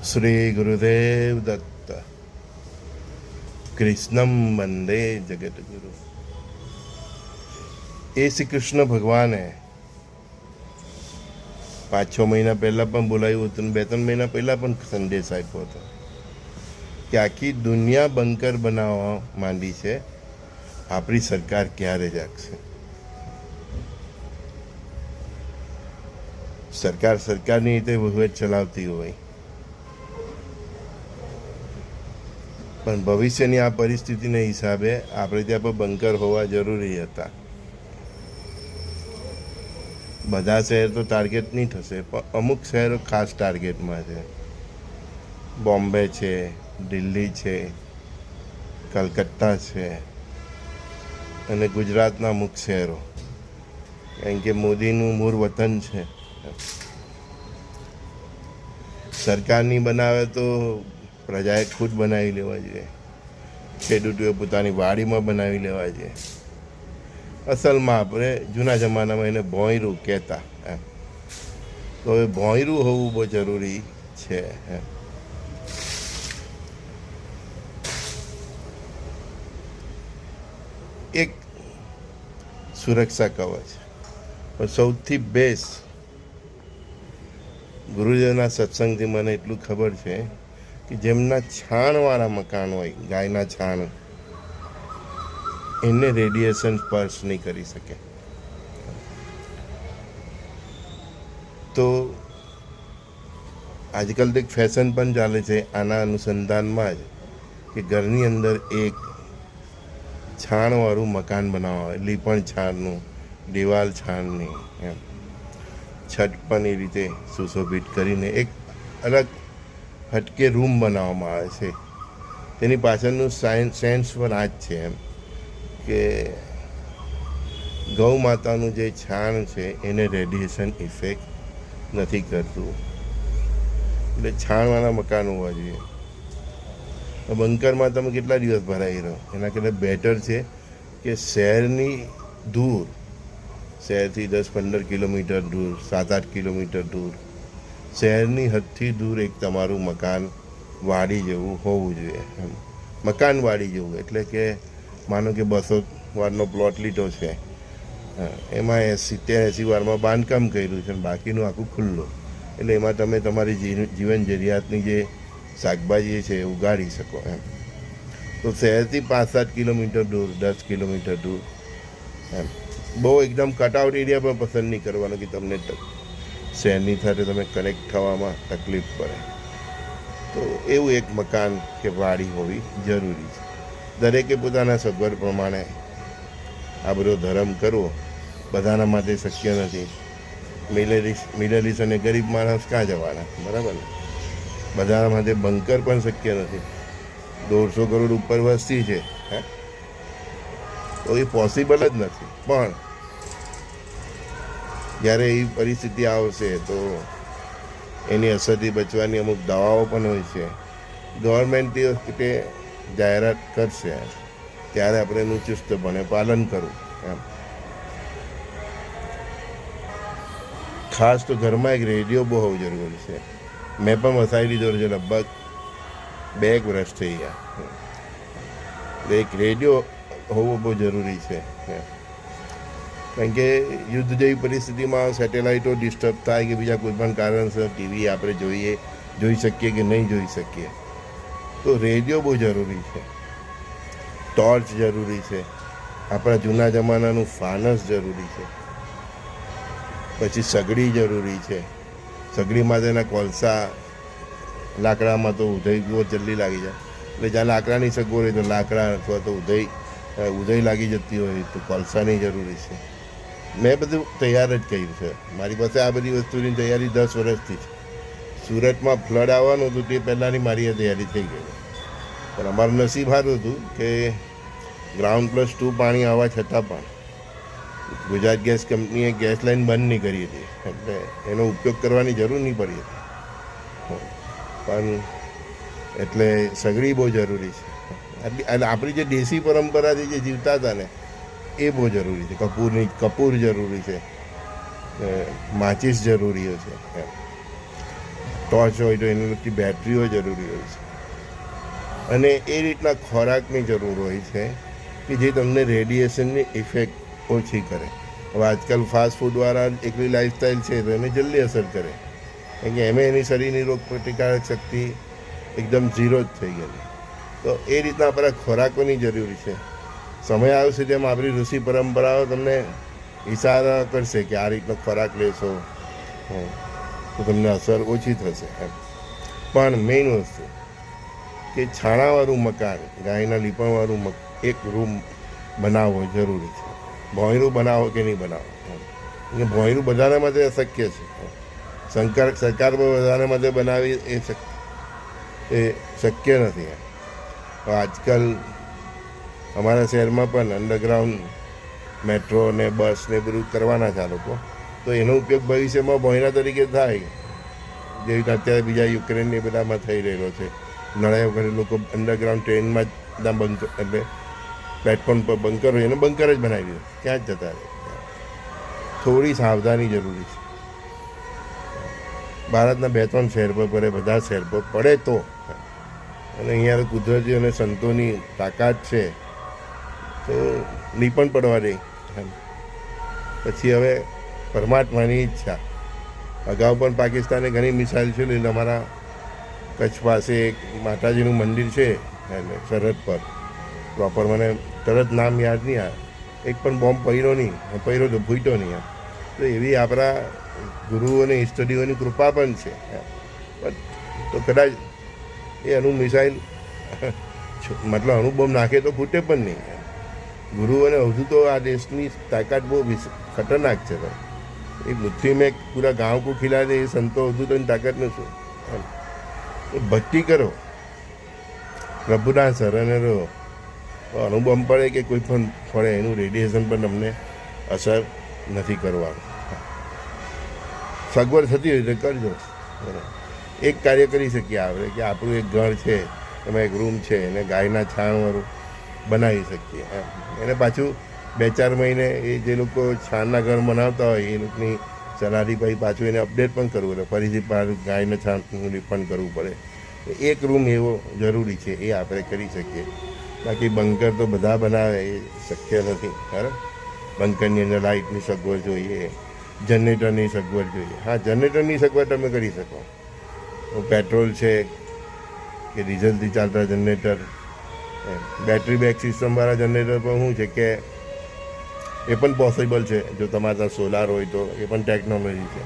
શ્રી ગુરુદેવ દત્ત. કૃષ્ણમ વંદે જગતગુરુ. એ શ્રી કૃષ્ણ ભગવાને 5-6 મહિના પહેલાં પણ બોલાવ્યું હતું, 2-3 મહિના પહેલાં પણ સંદેશ આપ્યો હતો કે આખી દુનિયા બંકર બનાવવા માંડી છે, આપણી સરકાર ક્યારે જાગશે. સરકાર સરકારની રીતે વહીવટ ચલાવતી હોય, પણ ભવિષ્યની આ પરિસ્થિતિના હિસાબે આપણે ત્યાં પણ બંકર હોવા જરૂરી હતા. બધા શહેર તો ટાર્ગેટ નહીં થશે, પણ અમુક શહેરો ખાસ ટાર્ગેટમાં છે. બોમ્બે છે, દિલ્હી છે, કલકત્તા છે અને ગુજરાતના અમુક શહેરો, કારણ કે મોદીનું મૂળ વતન છે. સરકાર નહીં બનાવે તો પ્રજાએ ખુદ બનાવી લેવા જોઈએ, ખેડૂતોએ પોતાની વાડીમાં બનાવી લેવા જોઈએ. અસલમાં આપણે જૂના જમાનામાં એને ભોંયરું કહેતા એમ, તો હવે ભોંયરું હોવું બહુ જરૂરી છે એમ. એક સુરક્ષા કવચ, પણ સૌથી બેસ્ટ ગુરુદેવના સત્સંગથી મને એટલું ખબર છે કે જેમના છાણવાળા મકાન હોય, ગાયના છાણ, એને રેડિયેશન સ્પર્શ નહીં કરી શકે. તો આજકાલ તો એક ફેશન પણ ચાલે છે આના અનુસંધાનમાં જ, કે ઘરની અંદર એક છાણવાળું મકાન બનાવવા હોય, લીપણ છાણનું, દિવાલ છાણની એમ, છત પણ એ રીતે સુશોભિત કરીને એક અલગ હટકે રૂમ બનાવવામાં આવે છે. તેની પાછળનું સેન્સ પણ આ જ છે એમ, કે ગૌ માતાનું જે છાણ છે એને રેડિયેશન ઇફેક્ટ નથી કરતું, એટલે છાણવાળા મકાન હોવા જોઈએ. બંકરમાં તમે કેટલા દિવસ ભરાઈ રહો, એના કરતાં બેટર છે કે શહેરની દૂર, શહેરથી 10-15 કિલોમીટર દૂર, 7-8 કિલોમીટર દૂર, શહેરની હદથી દૂર એક તમારું મકાન વાડી જેવું હોવું જોઈએ એમ. મકાન વાડી જેવું એટલે કે માનો કે 200 વારનો પ્લોટ લીધો છે, એમાં 70-80 વારમાં બાંધકામ કર્યું છે, બાકીનું આખું ખુલ્લું, એટલે એમાં તમે તમારી જીવન જરૂરિયાતની જે શાકભાજી છે એ ઉગાડી શકો એમ. તો શહેરથી 5-7 કિલોમીટર દૂર, 10 કિલોમીટર દૂર એમ. બહુ એકદમ કટઆઉટ એરિયા પણ પસંદ નહીં કરવાનો કે તમને શહેરની સાથે તમે કનેક્ટ થવામાં તકલીફ પડે. તો એવું એક મકાન કે વાડી હોવી જરૂરી છે. દરેકે પોતાના સગવડ પ્રમાણે આ બધો ધર્મ કરવો બધાના માટે શક્ય નથી. મિડલ ઇસ્ટ અને ગરીબ માણસ ક્યાં જવાના, બરાબર ને? બધાના માટે બંકર પણ શક્ય નથી. 150 કરોડ ઉપર વસ્તી છે હે, તો એ પોસિબલ જ નથી. પણ જ્યારે એવી પરિસ્થિતિ આવશે તો એની અસરથી બચવાની અમુક દવાઓ પણ હોય છે. ગવર્મેન્ટ તે વખતે જાહેરાત કરશે ત્યારે આપણે એનું ચુસ્તપણે પાલન કરવું એમ. ખાસ તો ઘરમાં એક રેડિયો બહુ હોવું જરૂરી છે. મેં પણ વસાવી લીધો છે, લગભગ 2 વર્ષ થઈ ગયા. એક રેડિયો હોવો બહુ જરૂરી છે, કારણ કે યુદ્ધ જેવી પરિસ્થિતિમાં સેટેલાઇટો ડિસ્ટર્બ થાય કે બીજા કોઈ પણ કારણસર ટીવી આપણે જોઈ શકીએ કે નહીં જોઈ શકીએ, તો રેડિયો બહુ જરૂરી છે. ટોર્ચ જરૂરી છે, આપણા જૂના જમાનાનું ફાનસ જરૂરી છે, પછી સગડી જરૂરી છે. સગડી માટેના કોલસા, લાકડામાં તો ઉધઈ બહુ જલ્દી લાગી જાય, એટલે જ્યાં લાકડાની સગવડ હોય તો લાકડા અથવા તો ઉધઈ લાગી જતી હોય તો કોલસાની જરૂરી છે. મેં બધું તૈયાર જ કર્યું છે. મારી પાસે આ બધી વસ્તુની તૈયારી 10 વર્ષથી છે. સુરતમાં ફ્લડ આવવાનું હતું તે પહેલાંની મારી આ તૈયારી થઈ ગઈ, પણ અમારું નસીબ સારું હતું કે ગ્રાઉન્ડ+2 પાણી આવવા છતાં પણ ગુજરાત ગેસ કંપનીએ ગેસ લાઈન બંધ નહીં કરી હતી, એટલે એનો ઉપયોગ કરવાની જરૂર નહીં પડી હતી. પણ એટલે સગડી બહુ જરૂરી છે. એટલે આપણી જે દેશી પરંપરાથી જે જીવતા હતા ને એ બહુ જરૂરી છે. કપૂર જરૂરી છે, માચીસ જરૂરી છે. ટોર્ચ હોય તો એની બધી બેટરીઓ જરૂરી હોય છે, અને એ રીતના ખોરાકની જરૂર હોય છે કે જે તમને રેડિયેશનની ઇફેક્ટ ઓછી કરે. હવે આજકાલ ફાસ્ટ ફૂડવાળા એકલી લાઈફસ્ટાઈલ છે તો એને જલ્દી અસર કરે, કારણ કે એમાં એની શરીરની રોગ પ્રતિકારક શક્તિ એકદમ ઝીરો જ થઈ ગયેલી. તો એ રીતના આપણા ખોરાકોની જરૂરી છે. સમય આવશે તેમ આપણી ઋષિ પરંપરાઓ તમને ઇશારા કરશે કે આ રીતનો ખોરાક લેશો તો તમને અસર ઓછી થશે એમ. પણ મેઇન વસ્તુ કે છાણાવાળું મકાન, ગાયના લીપણવાળું એક રૂમ બનાવવો જરૂરી છે. ભોંયરું બનાવો કે નહીં બનાવો, એટલે ભોંયરું બધાના માટે અશક્ય છે. સરકાર પર બધાના માટે બનાવી એ શક્ય નથી. આજકાલ અમારા શહેરમાં પણ અંડરગ્રાઉન્ડ મેટ્રો ને બસ ને બધું કરવાના છે આ લોકો, તો એનો ઉપયોગ ભવિષ્યમાં ભોંયરા તરીકે થાય, જેવી રીતે અત્યારે બીજા યુક્રેન એ બધામાં થઈ રહેલો છે. નળાયા વગર લોકો અંડરગ્રાઉન્ડ ટ્રેનમાં જ બંકર, એટલે પ્લેટફોર્મ પર બંકર હોય એને બંકર જ બનાવી દીધું, ક્યાં જ જતા રહે. થોડી સાવધાની જરૂરી છે. ભારતના 2-3 શહેર પર પડે, બધા શહેર પર પડે તો, અને અહીંયા કુદરતી અને સંતોની તાકાત છે તો નહીં પણ પડવા દે. પછી હવે પરમાત્માની ઈચ્છા. અગાઉ પણ પાકિસ્તાને ઘણી મિસાઇલ છે. અમારા કચ્છ પાસે એક માતાજીનું મંદિર છે એટલે સરહદ પર પ્રોપર, મને તરત નામ યાદ નહીં આવે, એક પણ બોમ્બ પડ્યો નહીં, પડ્યો તો ફૂટ્યો નહીં. તો એવી આપણા ગુરુઓને ઈષ્ટદેવોની કૃપા પણ છે. તો કદાચ એ મિસાઇલ મતલબ અણુબોમ્બ નાખે તો ફૂટે પણ નહીં. ગુરુઓને હજુ તો આ દેશની તાકાત બહુ ખતરનાક છે. એ મુઠ્ઠી મેં પૂરા ગાંવ કો ખિલા દે, એ સંતો હજુ તો એની તાકાત નથી. ભક્તિ કરો, પ્રભુના શરણે રહો, અણુબોમ્બ પડે કે કોઈ પણ પડે એનું રેડિયેશન પણ તમને અસર નથી કરવાનું. સગવડ થતી હોય તો કરજો. એક કાર્ય કરી શકીએ આપણે કે આપણું એક ઘર છે, એમાં એક રૂમ છે, એને ગાયના છાણવાળું બનાવી શકીએ. એને પાછું 2-4 મહિને એ જે લોકો છાણના ઘર બનાવતા હોય એ લોકોની સલાહથી પછી પાછું એને અપડેટ પણ કરવું પડે, ફરીથી પાછું ગાયને છાણનું રિફંડ કરવું પડે. એક રૂમ એવો જરૂરી છે, એ આપણે કરી શકીએ. બાકી બંકર તો બધા બનાવે એ શક્ય નથી. બરાબર, બંકરની અંદર લાઇટની સગવડ જોઈએ, જનરેટરની સગવડ જોઈએ. હા, જનરેટરની સગવડ તમે કરી શકો. પેટ્રોલ છે કે ડીઝલથી ચાલતા જનરેટર, બેટરી બેક સિસ્ટમવાળા જનરેટર પણ શું છે કે એ પણ પોસિબલ છે. જો તમારા ત્યાં સોલાર હોય તો એ પણ ટેકનોલોજી છે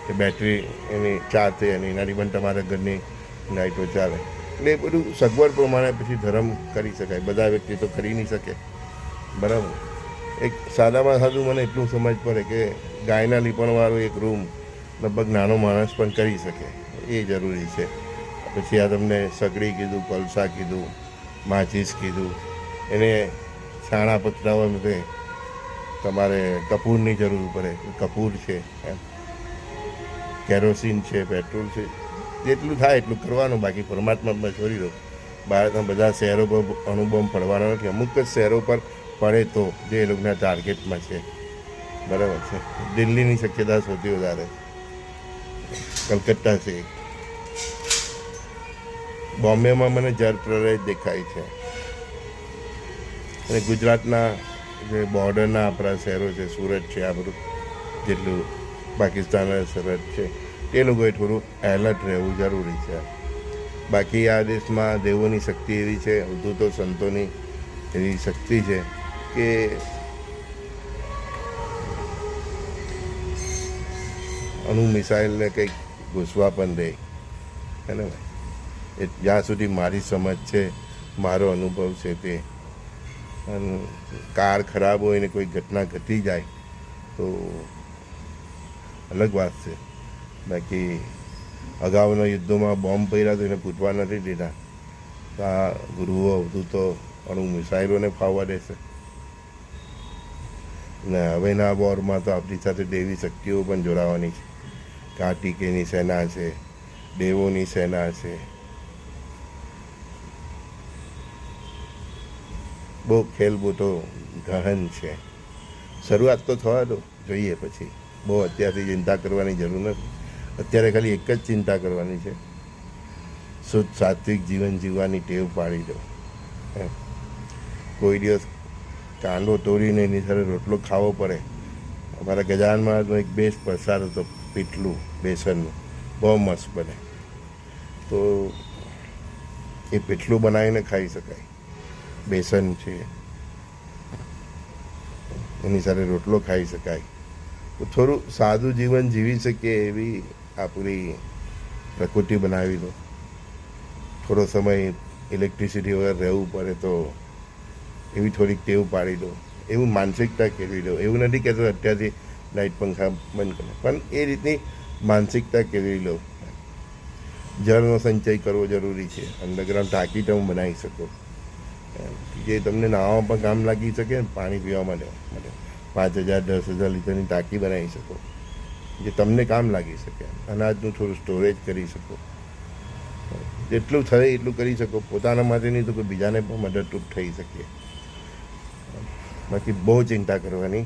કે બેટરી એની ચાર્જ થઈ અને એનાથી પણ તમારા ઘરની લાઇટો ચાલે. એટલે એ બધું સગવડ પ્રમાણે પછી ધર્મ કરી શકાય. બધા વ્યક્તિ તો કરી નહીં શકે. બરાબર, એક સાદામાં સાદું મને એટલું સમજ પડે કે ગાયના લીપણવાળો એક રૂમ લગભગ નાનો માણસ પણ કરી શકે, એ જરૂરી છે. પછી આ તમને સગડી કીધું, કોલસા કીધું, માચીસ કીધું, એને છાણા પકડાવવા માટે તમારે કપૂરની જરૂર પડે. કપૂર છે, કેરોસીન છે, પેટ્રોલ છે, જેટલું થાય એટલું કરવાનું. બાકી પરમાત્મા છોડી દો. ભારતના બધા શહેરો પર અણુબોમ્બ પડવાના નથી. અમુક જ શહેરો પર પડે તો જે એ લોકોના ટાર્ગેટમાં છે. બરાબર છે. દિલ્હીની શક્યતા સૌથી વધારે, કલકત્તા છે, બોમ્બેમાં મને જળ પ્રલય દેખાય છે. અને ગુજરાતના જે બોર્ડરના આપણા શહેરો છે, સુરત છે, આ બધું જેટલું પાકિસ્તાનના સરહદ છે, તે લોકોએ થોડું એલર્ટ રહેવું જરૂરી છે. બાકી આ દેશમાં દેવોની શક્તિ એવી છે, અવધૂતો સંતોની એવી શક્તિ છે કે અણુ મિસાઇલને કંઈક ઘૂસવા પણ દે. અને જ્યાં સુધી મારી સમજ છે, મારો અનુભવ છે તે, અને કાર ખરાબ હોય ને કોઈ ઘટના ઘટી જાય તો અલગ વાત છે. બાકી અગાઉના યુદ્ધોમાં બોમ્બ પડ્યા તો એને ફૂટવા નથી દીધા. તો આ ગુરુઓ અવધૂતો અણુ મિસાઇલોને ફાવવા દેશે ને હવેના વોરમાં તો આપણી સાથે દેવી શક્તિઓ પણ જોડાવાની છે. કાર્તિકેયની સેના છે, દેવોની સેના છે. બહુ ખેલબૂતો ગહન છે. શરૂઆત તો થવા દો, જોઈએ પછી. બહુ અત્યારથી ચિંતા કરવાની જરૂર નથી. અત્યારે ખાલી એક જ ચિંતા કરવાની છે, શુદ્ધ સાત્વિક જીવન જીવવાની ટેવ પાડી દો. કોઈ દિવસ કાંદો તોડીને એની સાથે રોટલો ખાવો પડે. અમારા ગજાનમાં એક બેસ્ટ પ્રસાદ હતો, પીટલું બેસનનું, બહુ મસ્ત બને. તો એ પીટલું બનાવીને ખાઈ શકાય. બેસન છે એની સાથે રોટલો ખાઈ શકાય. તો થોડું સાદું જીવન જીવી શકીએ એવી આપણી પ્રકૃતિ બનાવી દો. થોડો સમય ઇલેક્ટ્રિસિટી વગર રહેવું પડે તો એવી થોડીક ટેવ પાડી દો. એવું માનસિકતા કેળવી દો. એવું નથી કહેતો અત્યારથી લાઇટ પંખા બંધ કરે, પણ એ રીતની માનસિકતા કેળવી લો. જળનો સંચય કરવો જરૂરી છે. અંડરગ્રાઉન્ડ ટાંકી તમે બનાવી શકો જે તમને નાહવામાં પણ કામ લાગી શકે, પાણી પીવા માટે 5,000 10,000 લીટરની ટાંકી બનાવી શકો જે તમને કામ લાગી શકે. અનાજનું થોડું સ્ટોરેજ કરી શકો. જેટલું થાય એટલું કરી શકો. પોતાના માટે નહીં તો કોઈ બીજાને પણ મદદરૂપ થઈ શકે. બાકી બહુ ચિંતા કરવાની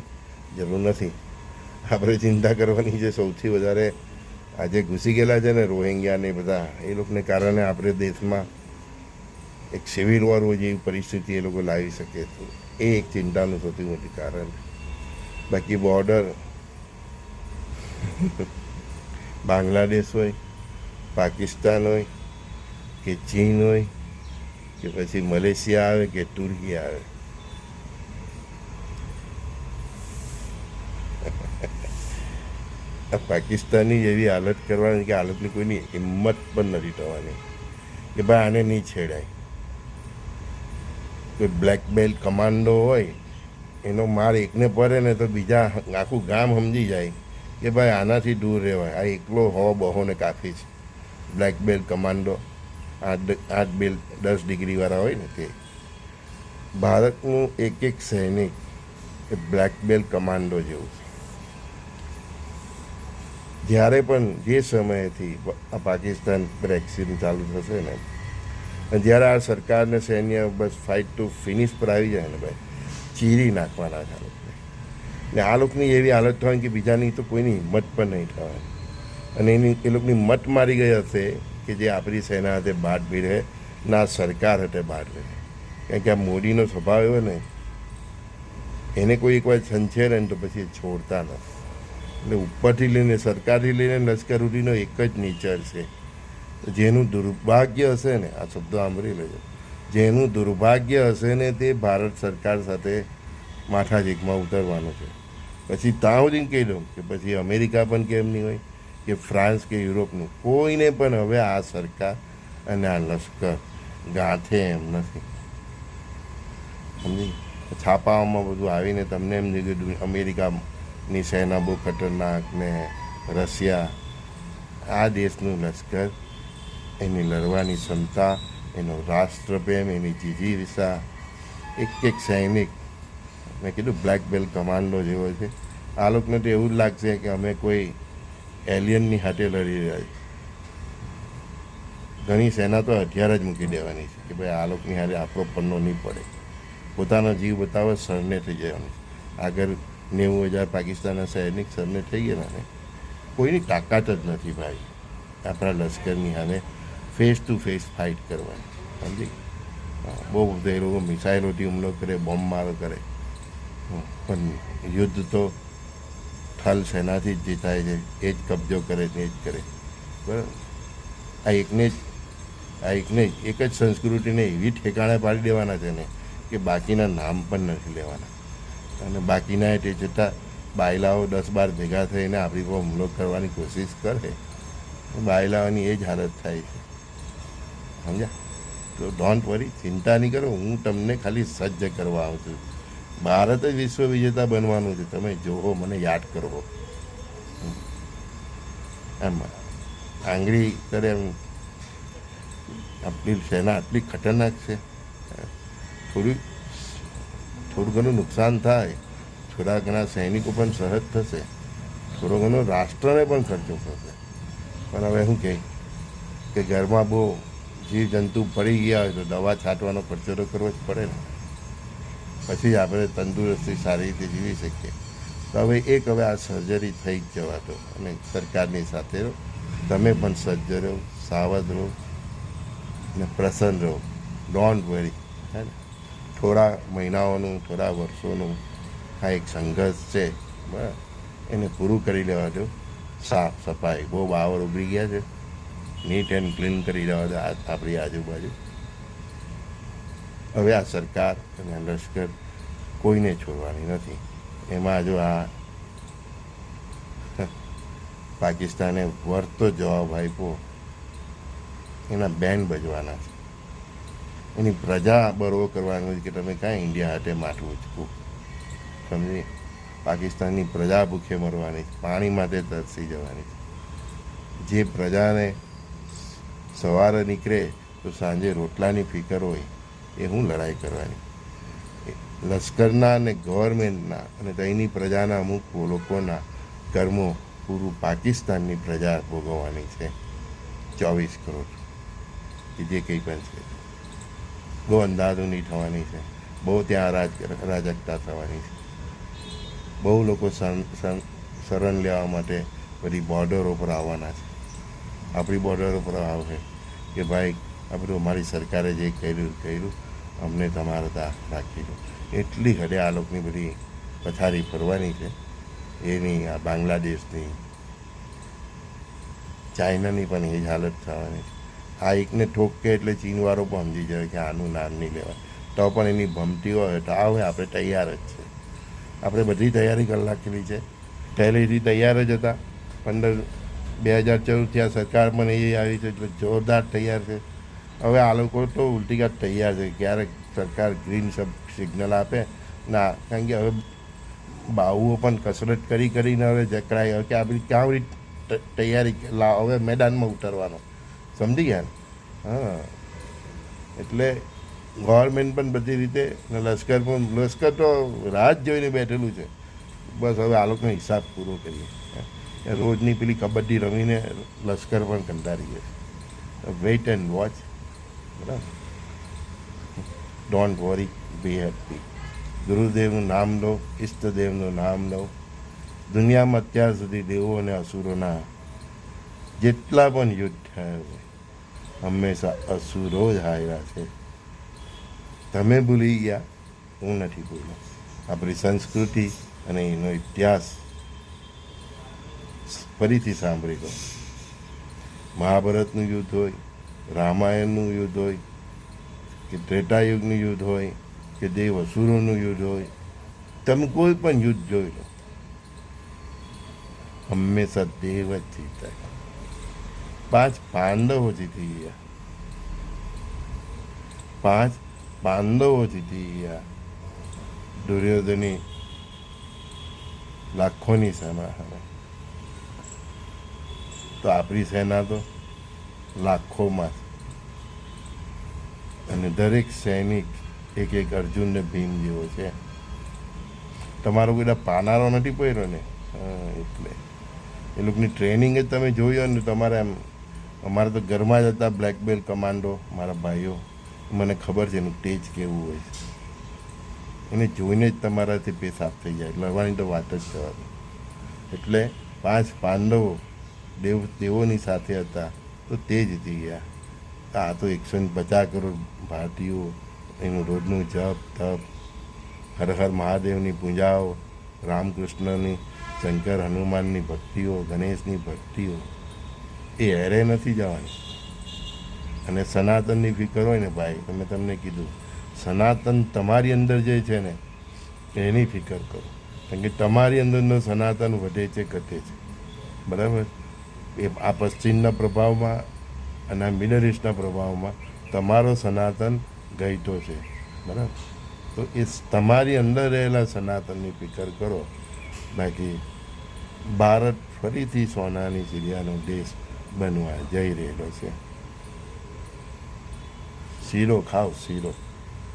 જરૂર નથી. આપણે ચિંતા કરવાની જે સૌથી વધારે આજે ઘૂસી ગયેલા છે ને રોહિંગ્યા ને બધા, એ લોકોને કારણે આપણે દેશમાં એક સિવિલ વોર જેવી પરિસ્થિતિ એ લોકો લાવી શકે. એ એક ચિંતાનું સૌથી મોટું કારણ. બાકી બોર્ડર બાંગ્લાદેશ હોય, પાકિસ્તાન હોય કે ચીન હોય કે પછી મલેશિયા આવે કે તુર્કી આવે, આ પાકિસ્તાનની એવી હાલત કરવાની કે હાલતની કોઈની હિંમત પણ નથી થવાની કે ભાઈ આને નહીં છેડાય. કોઈ બ્લેક બેલ્ટ કમાન્ડો હોય એનો માર એકને પડે ને તો બીજા આખું ગામ સમજી જાય કે ભાઈ આનાથી દૂર રહેવાય. આ એકલો 100-200ને કાફી છે. બ્લેક બેલ્ટ કમાન્ડો 8 બેલ્ટ 10 ડિગ્રીવાળા હોય ને તે. ભારતનું એક સૈનિક એ બ્લેક બેલ્ટ કમાન્ડો જેવું છે. જ્યારે પણ જે સમયેથી આ પાકિસ્તાન પર એક્શન ચાલુ થશે ને, જ્યારે આ સરકારને સૈન્ય બસ ફાઇટ ટુ ફિનિશ પર આવી જાય ને ભાઈ, ચીરી નાખવાના છે આ લોકોને. ને આ લોકોની એવી હાલત થવાની કે બીજાની તો કોઈની હિંમત પણ નહીં થવાની. અને એ લોકોની મત મારી ગઈ હશે કે જે આપણી સેના hatte બાદ ભીડે ના સરકાર hatte બાદ ભીડે. કારણ કે આ મોદીનો સ્વભાવ એવો ને, એને કોઈ એકવાર સંછેડે ને તો પછી છોડતા નથી. એટલે ઉપરથી લઈને સરકારથી લઈને લશ્કર સુધીનો એક જ નેચર છે. જેનું દુર્ભાગ્ય હશે ને, આ શબ્દો સાંભળી લેજો, જેનું દુર્ભાગ્ય હશે ને તે ભારત સરકાર સાથે માથાજીકમાં ઉતરવાનું છે. પછી ત્યાં સુધી કહી દઉં કે પછી અમેરિકા પણ કેમ નહીં હોય કે ફ્રાન્સ કે યુરોપનું કોઈને પણ હવે આ સરકાર અને આ લશ્કર ગાંઠે એમ નથી. સમજી? છાપાઓમાં બધું આવીને તમને એમ નહીં કીધું અમેરિકાની સેના બહુ ખતરનાક ને રશિયા. આ દેશનું લશ્કર, એની લડવાની ક્ષમતા, એનો રાષ્ટ્રપ્રેમ, એની જીજીવિષા, એક સૈનિક મેં કીધું બ્લેક બેલ્ટ કમાન્ડો જેવો છે. આ લોકોને તો એવું જ લાગશે કે અમે કોઈ એલિયનની હાથે લડી રહ્યા છીએ. ઘણી સેના તો હથિયાર જ મૂકી દેવાની છે કે ભાઈ આ લોકોની હાથે આપણો પન્નો નહીં પડે. પોતાનો જીવ બતાવો સરને થઈ જવાનું છે. આગળ 90,000 પાકિસ્તાનના સૈનિક સરને થઈ ગયા ને, કોઈની તાકાત જ નથી ભાઈ આપણા લશ્કરની હાથે ફેસ ટુ ફેસ ફાઇટ કરવાની. સમજી? બહુ બધા એ લોકો મિસાઇલોથી હુમલો કરે, બોમ્બ મારો કરે, પણ યુદ્ધ તો થલ સેનાથી જ જીતાય છે. એ જ કબજો કરે ને એ જ કરે. બરાબર? આ એકને જ એક જ સંસ્કૃતિને એવી ઠેકાણે પાડી દેવાના છે ને કે બાકીના નામ પણ નથી લેવાના. અને બાકીના તે છતાં બાયલાઓ 10-12 ભેગા થઈને આપણી પર હુમલો કરવાની કોશિશ કરે, બાયલાઓની એ જ હાલત થાય છે. સમજ્યા? તો ડોન્ટ વરી, ચિંતા નહીં કરો. હું તમને ખાલી સજ્જ કરવા આવું છું. ભારત જ વિશ્વ વિજેતા બનવાનું છે. તમે જોવો, મને યાદ કરો. એમ આંગળી કરે એમ. આપણી સેના આટલી ખતરનાક છે. થોડું ઘણું નુકસાન થાય, થોડા ઘણા સૈનિકો પણ સહજ થશે, થોડો ઘણો રાષ્ટ્રને પણ ખર્ચો થશે. પણ હવે શું કહે કે ઘરમાં બહુ જીવજંતુ પડી ગયા હોય તો દવા છાંટવાનો ખર્ચો તો કરવો જ પડે ને, પછી આપણે તંદુરસ્તી સારી રીતે જીવી શકીએ. તો હવે આ સર્જરી થઈ જ જવા દો અને સરકારની સાથે તમે પણ સજ્જ રહો, સાવધ રહો અને પ્રસન્ન રહો. ડોન્ટ વરી, હે ને. થોડા મહિનાઓનું, થોડા વર્ષોનું આ એક સંઘર્ષ છે, બરાબર, એને પૂરું કરી લેવા દો. સાફ સફાઈ, બહુ બાવર ઉભરી ગયા છે, નીટ એન્ડ ક્લીન કરી લેવા દો આપણી આજુબાજુ. હવે આ સરકાર અને લશ્કર કોઈને છોડવાની નથી. એમાં જો આ પાકિસ્તાને વળતો જવાબ આપ્યો, એના બેન બજવાના છે. એની પ્રજા બરોબર કરવાની કે તમે કાંઈ ઇન્ડિયા હાથે માથું ઉચકું, સમજી. પાકિસ્તાનની પ્રજા ભૂખે મરવાની છે, પાણી માટે તરસી જવાની છે. જે પ્રજાને સવારે નીકળે તો સાંજે રોટલાની ફિકર હોય, એ હું લડાઈ કરવાની. લશ્કરના અને ગવર્મેન્ટના અને ત્યાંની પ્રજાના અમુક લોકોના કર્મો પૂરું પાકિસ્તાનની પ્રજા ભોગવવાની છે. 24 કરોડ કે જે કંઈ પણ છે, બહુ અંધાધુની થવાની છે. બહુ ત્યાં અરાજકતા થવાની છે. બહુ લોકો શરણ લેવા માટે બધી બોર્ડરો પર આવવાના છે. આપણી બોર્ડરો પર આવશે કે ભાઈ આપણે અમારી સરકારે જે કર્યું અમને તમારે ત્યાં રાખી દો. એટલી હદે આ લોકોની બધી પથારી ફરવાની છે. એની આ બાંગ્લાદેશની, ચાઇનાની પણ એ જ હાલત થવાની છે. આ એકને ઠોકે એટલે ચીનવાળો પણ સમજી જાય કે આનું નામ નહીં લેવાય. તો પણ એની ભમતી હોય તો આવે, આપણે તૈયાર જ છે. આપણે બધી તૈયારી કરી નાખેલી છે, પહેલેથી તૈયાર જ હતા. 2014 આ સરકાર પણ એ આવી છે એટલે જોરદાર તૈયાર છે. હવે આ લોકો તો ઉલટી કાટ તૈયાર છે. ક્યારેક સરકાર ગ્રીન સિગ્નલ આપે ના, કારણ કે હવે બાહુઓ પણ કસરત કરીને હવે જકડાય કે આપણી ક્યાં તૈયારી હવે મેદાનમાં ઉતરવાનો, સમજી ગયા ને. હા, એટલે ગવર્મેન્ટ પણ બધી રીતે, લશ્કર તો રાહ જ જોઈને બેઠેલું છે. બસ હવે આ લોકોનો હિસાબ પૂરો કરીએ. રોજની પેલી કબડ્ડી રમીને લશ્કર પણ કંટાળી ગયો છે. વેઇટ એન્ડ વોચ, બરાબર. Don't worry, be happy. ગુરુદેવનું નામ લો, ઈષ્ટદેવનું નામ લો. દુનિયામાં અત્યાર સુધી દેવો અને અસુરોના જેટલા પણ યુદ્ધ થયા હોય, હંમેશા અસુરો જ હાર્યા છે. તમે ભૂલી ગયા, હું નથી ભૂલ્યો. આપણી સંસ્કૃતિ અને એનો ઇતિહાસ ફરીથી સાંભળી લો. મહાભારતનું યુદ્ધ હોય, રામાયણનું યુદ્ધ હોય, કે ત્રેતાયુગનું યુદ્ધ હોય, કે દેવ અસુરોનું યુદ્ધ હોય, તમે કોઈ પણ યુદ્ધ જોઈ લો, હંમેશા દેવ જ જીતાય. 5 પાંડવો જીતી ગયા, 5 પાંડવો જીતી ગયા. દુર્યોધની લાખોની સેના હવે, તો આપણી સેના તો લાખોમાં. અને દરેક સૈનિક એક અર્જુન ને ભીમ જેવો છે. તમારો કોઈ પાનારો નથી પહેર્યો ને, એટલે એ લોકોની ટ્રેનિંગ જ તમે જોયો ને. તમારે એમ, અમારે તો ઘરમાં જ હતા બ્લેક બેલ્ટ કમાન્ડો, મારા ભાઈઓ. મને ખબર છે એનું તેજ કેવું હોય છે. એને જોઈને જ તમારાથી પેશાબ થઈ જાય. લડવાની તો વાત જ જવાની. એટલે 5 પાંડવો દેવોની સાથે હતા, તો તે જીતી ગયા. આ તો 150 કરોડ ભારતીયો, એનું રોજનું જપ તપ, હર હર મહાદેવની પૂજાઓ, રામકૃષ્ણની, શંકર હનુમાનની ભક્તિઓ, ગણેશની ભક્તિઓ, એ હેરે નથી જવાની. અને સનાતનની ફિકર હોય ને ભાઈ, તમને કીધું, સનાતન તમારી અંદર જે છે ને એની ફિકર કરો. કારણ કે તમારી અંદરનો સનાતન વધે છે, ઘટે છે, બરાબર. એ આ પશ્ચિમના પ્રભાવમાં અને આ મિડલ ઇસ્ટના પ્રભાવમાં તમારો સનાતન ગઈતો છે, બરાબર. તો એ તમારી અંદર રહેલા સનાતનની ફિકર કરો. બાકી ભારત ફરીથી સોનાની ચિડિયાનો દેશ બનવા જઈ રહેલો છે. શીરો ખાઓ, શીરો.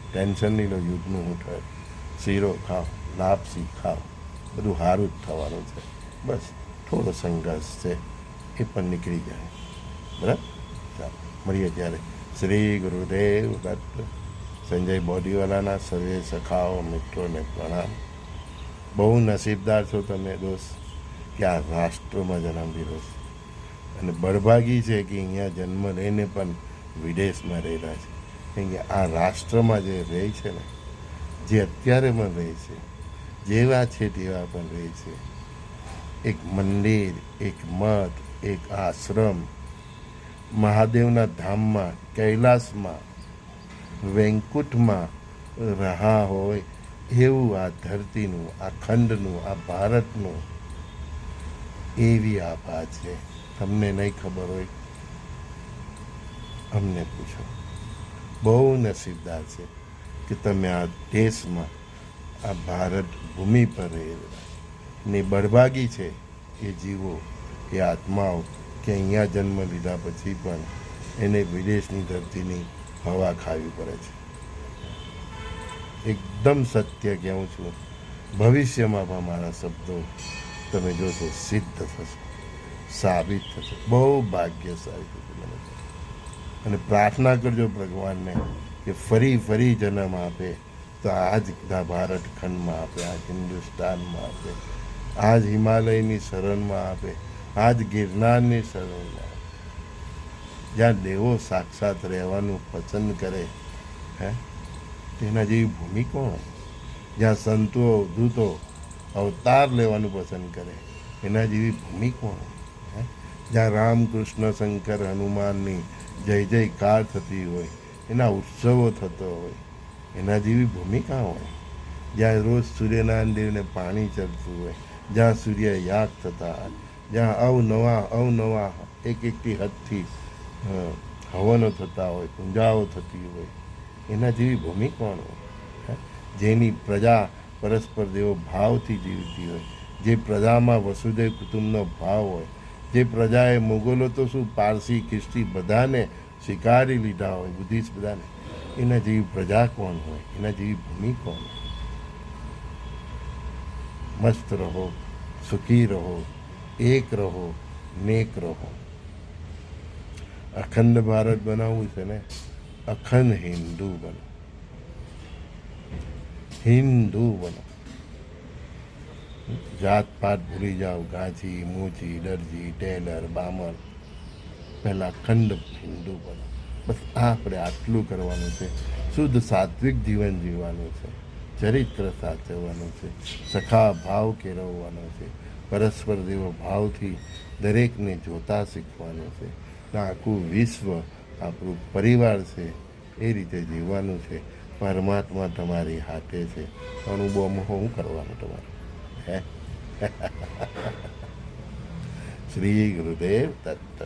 ટેન્શન નહીં લો યુદ્ધનું શું થાય. શીરો ખાઓ, લાપસી ખાઓ, બધું સારું જ થવાનું છે. બસ થોડો સંઘર્ષ છે, એ પણ નીકળી જાય, બરાબર. ચાલો મળીએ ત્યારે. શ્રી ગુરુદેવ દત્ત. સંજય બોડીવાલાના સર્વે સખાઓ મિત્રોને પ્રણામ. બહુ નસીબદાર છો તમે દોસ્ત કે આ રાષ્ટ્રમાં જન્મ લીધો છે. અને બળભાગી છે કે અહીંયા જન્મ લઈને પણ વિદેશમાં રહેલા છે. કેમ કે આ રાષ્ટ્રમાં જે રહે છે ને, જે અત્યારે પણ રહે છે, જેવા છે તેવા પણ રહે છે. એક મંદિર, એક મઠ, એક આશ્રમ, મહાદેવના ધામમાં, કૈલાસમાં, વૈકુંઠમાં રહ્યા હોય એવું આ ધરતીનું, આ ખંડનું, આ ભારતનું એવી આભા છે. તમને નહીં ખબર હોય, અમને પૂછો. બહુ નસીબદાર છે કે તમે આ દેશમાં, આ ભારત ભૂમિ પર રહેલા. ને બળભાગી છે એ જીવો, એ આત્માઓ કે અહીંયા જન્મ લીધા પછી પણ એને વિદેશની ધરતીની હવા ખાવી પડે છે. એકદમ સત્ય કહું છું. ભવિષ્યમાં પણ મારા શબ્દો તમે જોશો સિદ્ધ થશે, સાબિત થશે. બહુ ભાગ્યશાળી થશે. અને પ્રાર્થના કરજો ભગવાનને કે ફરી ફરી જન્મ આપે તો આ જ ભારત ખંડમાં આપે, આ હિન્દુસ્તાનમાં આપે, આ જ હિમાલયની શરણમાં આપે, આ જ ગિરનારની શરણમાં આપે, જ્યાં દેવો સાક્ષાત રહેવાનું પસંદ કરે. હે, તેના જેવી ભૂમિ કોણ? જ્યાં સંતો અવધૂતો અવતાર લેવાનું પસંદ કરે, એના જેવી ભૂમિ કોણ? હે, જ્યાં રામકૃષ્ણ શંકર હનુમાનની જય જયકાર થતી હોય, એના ઉત્સવો થતો હોય, એના જેવી ભૂમિકા હોય. જ્યાં રોજ સૂર્યનારાયણ દેવને પાણી ચડતું હોય, જ્યાં સૂર્ય યાગ થતા હોય, જ્યાં અવનવા એક એકથી હદથી હવનો થતા હોય, પૂજાઓ થતી હોય, એના જેવી ભૂમિ કોણ હોય? જેની પ્રજા પરસ્પર દેવો ભાવથી જીવતી હોય, જે પ્રજામાં વસુદેવ કુટુંબનો ભાવ હોય, જે પ્રજાએ મુગલો તો શું, પારસી, ખ્રિસ્તી બધાને સ્વીકારી લીધા હોય, બુદ્ધિસ્ટ બધાને, એના જેવી પ્રજા કોણ હોય? એના જેવી ભૂમિ કોણ હોય? મસ્ત રહો, સુખી રહો, એક રહો, નેક રહો. અખંડ ભારત બનાવવું છે ને, અખંડ હિન્દુ બનો. હિન્દુ બનો. જાત પાત ભૂલી જાઓ, ગાંચી, મૂચી, દરજી, ટેલર, બામર. પહેલાં અખંડ હિન્દુ બનો. બસ આપણે આટલું કરવાનું છે. શુદ્ધ સાત્વિક જીવન જીવવાનું છે, ચરિત્ર સાચવવાનું છે, સખા ભાવ કેળવવાનો છે, પરસ્પર દેવો ભાવથી દરેકને જોતા શીખવાનું છે. આખું વિશ્વ આપણું પરિવાર છે, એ રીતે જીવવાનું છે. પરમાત્મા તમારી હાથે છે. અનુભવમાં શું કરવાનું તમારું? હે શ્રી ગુરુદેવ દત્ત.